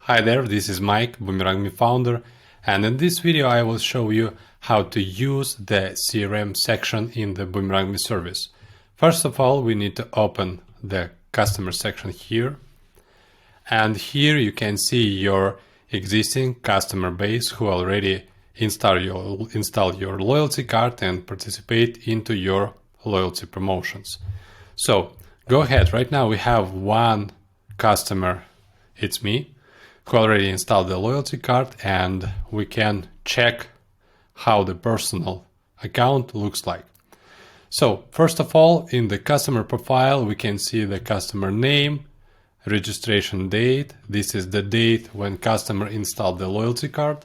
Hi there, this is Mike, Boomerangme founder, and in this video I will show you how to use the CRM section in the Boomerangme service. First of all, we need to open the customer section here, and here you can see your existing customer base who already install your loyalty card and participate into your loyalty promotions. So go ahead, right now we have one customer, it's me, who already installed the loyalty card, and we can check how the personal account looks like. So first of all, in the customer profile, we can see the customer name, registration date. This is the date when customer installed the loyalty card.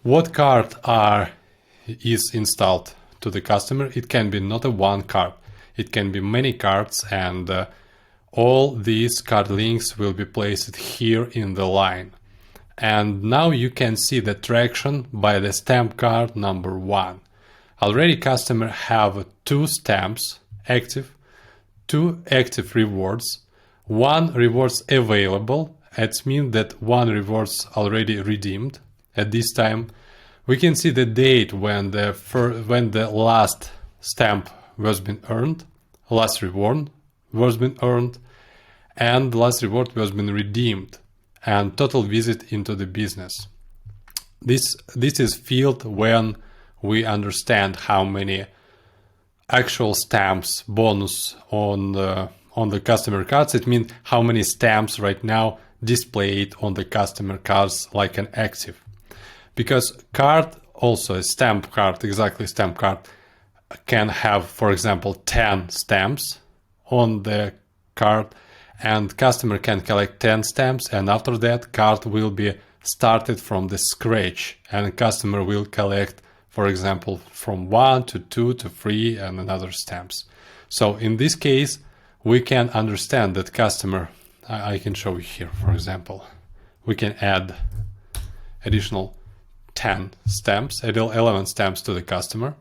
What card is installed to the customer? It can be not a one card. It can be many cards, and all these card links will be placed here in the line. And now you can see the traction by the stamp card number 1. Already customer have 2 stamps active, 2 active rewards, 1 rewards available. It means that 1 rewards already redeemed at this time. We can see the date when the last stamp was been earned, last reward was been earned, and last reward was been redeemed, and total visit into the business. This is field when we understand how many actual stamps bonus on the customer cards. It means how many stamps right now displayed on the customer cards like an active. Because card, also a stamp card, exactly stamp card, can have, for example, 10 stamps on the card, and customer can collect 10 stamps, and after that card will be started from the scratch, and customer will collect, for example, from 1 to 2 to 3 and another stamps. So in this case we can understand that customer, I can show you here, for example, we can add additional 10 stamps, 11 stamps to the customer,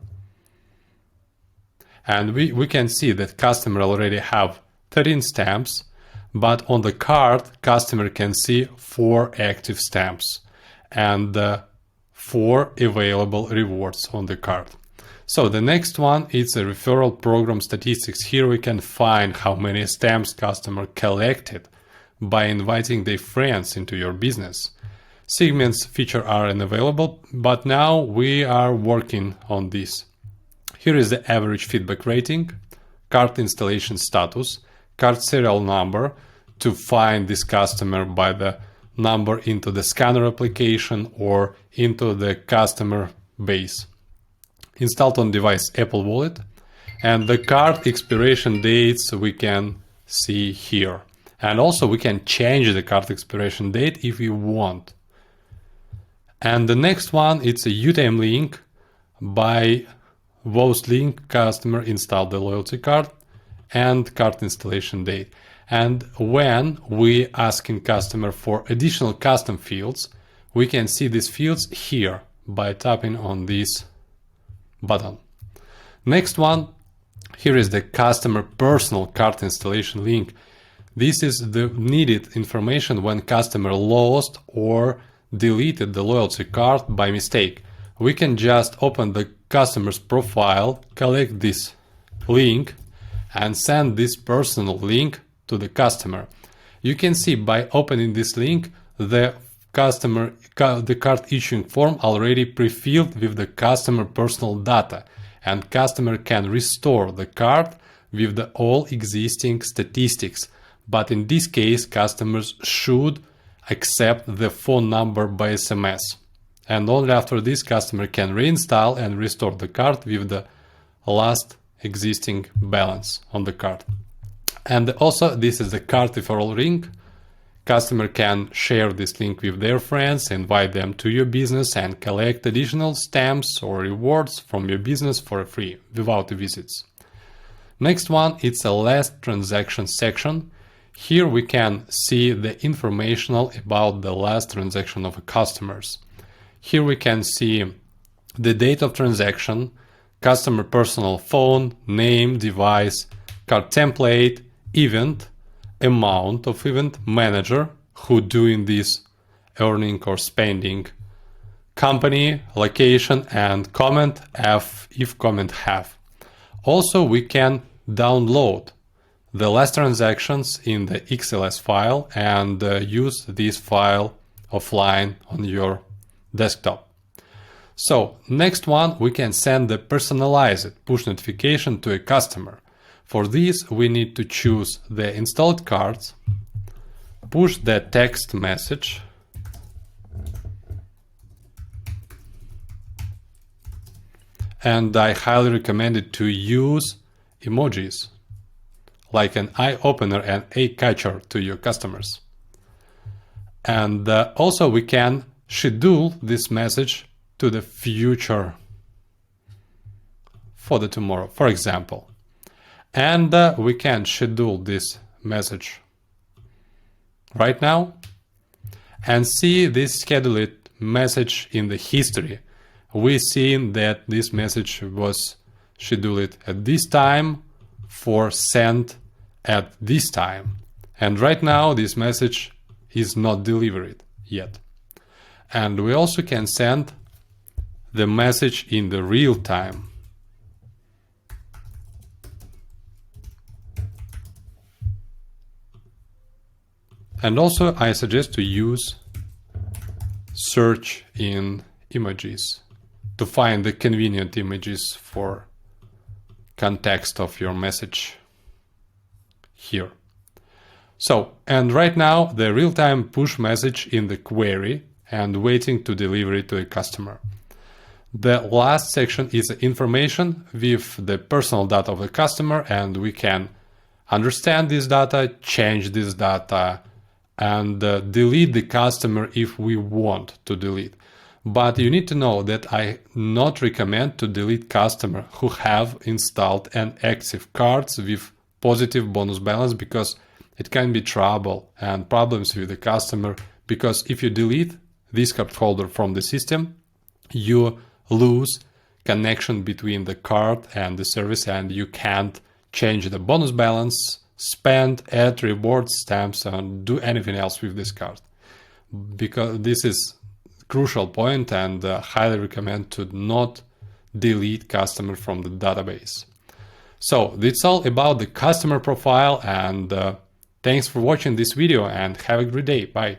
and we can see that customer already have 13 stamps, but on the card customer can see 4 active stamps and 4 available rewards on the card. So the next one is a referral program statistics. Here we can find how many stamps customer collected by inviting their friends into your business. Segments feature are unavailable, but now we are working on this. Here is the average feedback rating, card installation status, card serial number to find this customer by the number into the scanner application or into the customer base. Installed on device Apple Wallet, and the card expiration dates we can see here. And also we can change the card expiration date if we want. And the next one, it's a UTM link. By those link customer installed the loyalty card and card installation date. And when we asking customer for additional custom fields, we can see these fields here by tapping on this button. Next one, here is the customer personal card installation link. This is the needed information when customer lost or deleted the loyalty card by mistake. We can just open the customer's profile, collect this link, and send this personal link to the customer. You can see by opening this link the card issuing form already pre-filled with the customer personal data, and customer can restore the card with the all existing statistics. But in this case customers should accept the phone number by SMS, and only after this customer can reinstall and restore the card with the last existing balance on the card. And also this is the card referral link. Customer can share this link with their friends, invite them to your business, and collect additional stamps or rewards from your business for free without visits. Next one, it's a last transaction section. Here we can see the informational about the last transaction of customers. Here we can see the date of transaction, customer personal phone, name, device, card template, event, amount of event, manager, who doing this earning or spending, company, location, and comment if comment have. Also, we can download the last transactions in the XLS file and use this file offline on your desktop. So next one, we can send the personalized push notification to a customer. For this, we need to choose the installed cards, push the text message, and I highly recommend it to use emojis like an eye opener and a catcher to your customers. And also we can schedule this message to the future for the tomorrow, for example. And we can schedule this message right now and see this scheduled message in the history. We see that this message was scheduled at this time for sent at this time. And right now this message is not delivered yet. And we also can send the message in the real time. And also I suggest to use search in images to find the convenient images for context of your message here. So, and right now the real-time push message in the query and waiting to deliver it to a customer. The last section is information with the personal data of the customer, and we can understand this data, change this data, and delete the customer if we want to delete. But you need to know that I not recommend to delete customer who have installed an active cards with positive bonus balance, because it can be trouble and problems with the customer, because if you delete this card holder from the system, you lose connection between the card and the service, and you can't change the bonus balance, spend, add rewards, stamps, and do anything else with this card. Because this is crucial point, and highly recommend to not delete customer from the database. So that's all about the customer profile, and thanks for watching this video and have a great day. Bye.